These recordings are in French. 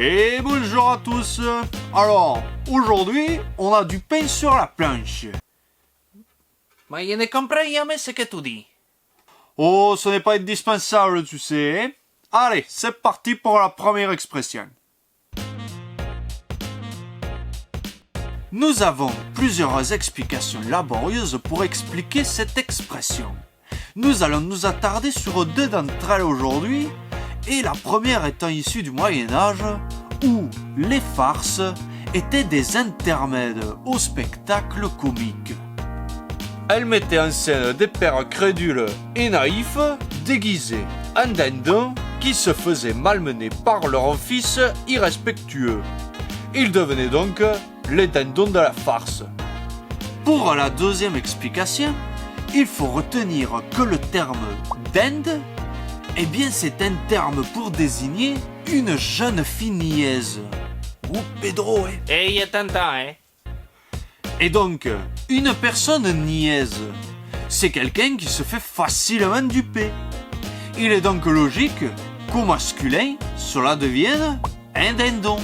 Et bonjour à tous. Alors, aujourd'hui, on a du pain sur la planche. Mais je ne comprends jamais ce que tu dis. Oh, ce n'est pas indispensable, tu sais. Allez, c'est parti pour la première expression. Nous avons plusieurs explications laborieuses pour expliquer cette expression. Nous allons nous attarder sur deux d'entre elles aujourd'hui, et la première étant issue du Moyen-Âge, où les farces étaient des intermèdes au spectacle comique. Elles mettaient en scène des pères crédules et naïfs, déguisés en dindons, qui se faisaient malmener par leurs fils irrespectueux. Ils devenaient donc les dindons de la farce. Pour la deuxième explication, il faut retenir que le terme dinde, eh bien c'est un terme pour désigner une jeune fille niaise. Ou Pedro, hein. Et je t'entends, hein. Et donc, une personne niaise, c'est quelqu'un qui se fait facilement duper. Il est donc logique qu'au masculin, cela devienne un dindon.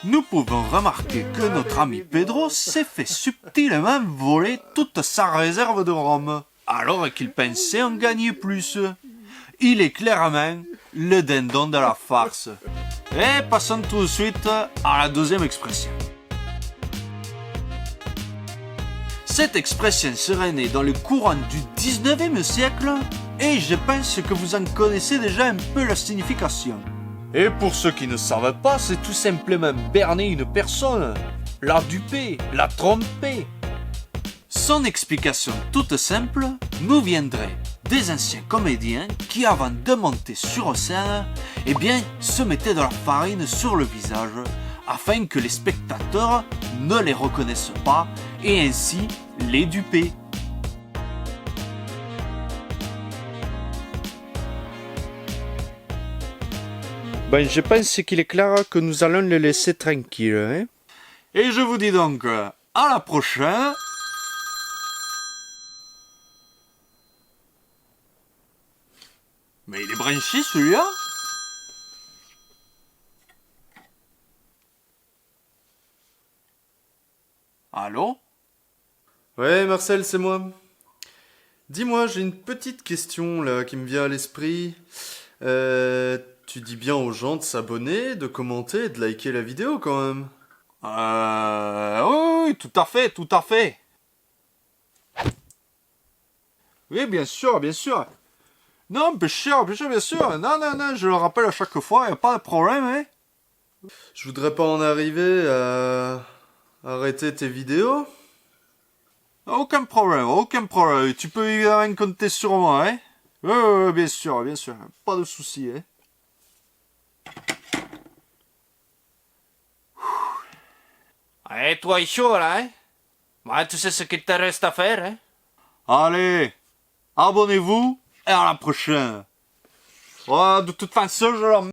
Nous pouvons remarquer que notre ami Pedro s'est fait subtilement voler toute sa réserve de rhum, alors qu'il pensait en gagner plus. Il est clairement le dindon de la farce. Et passons tout de suite à la deuxième expression. Cette expression serait née dans le courant du 19e siècle et je pense que vous en connaissez déjà un peu la signification. Et pour ceux qui ne savent pas, c'est tout simplement berner une personne, la duper, la tromper. Son explication toute simple nous viendrait des anciens comédiens qui, avant de monter sur scène, eh bien, se mettaient de la farine sur le visage afin que les spectateurs ne les reconnaissent pas et ainsi les duper. Ben, je pense qu'il est clair que nous allons le laisser tranquille, hein? Et je vous dis donc à la prochaine. Mais il est branché celui-là? Allô? Ouais, Marcel, c'est moi. Dis-moi, j'ai une petite question là qui me vient à l'esprit. Tu dis bien aux gens de s'abonner, de commenter et de liker la vidéo quand même. Oui, tout à fait, tout à fait. Oui, bien sûr, bien sûr. Non, bien sûr, bien sûr. Non, je le rappelle à chaque fois, il n'y a pas de problème, hein. Je voudrais pas en arriver à arrêter tes vidéos. Aucun problème. Tu peux évidemment compter sur moi, hein. Oui, bien sûr. Pas de souci, hein. Et toi, chaud, là, hein. Bah, tu sais ce qu'il te reste à faire, hein. Allez, abonnez-vous et à la prochaine. Ouais, de toute façon, je leur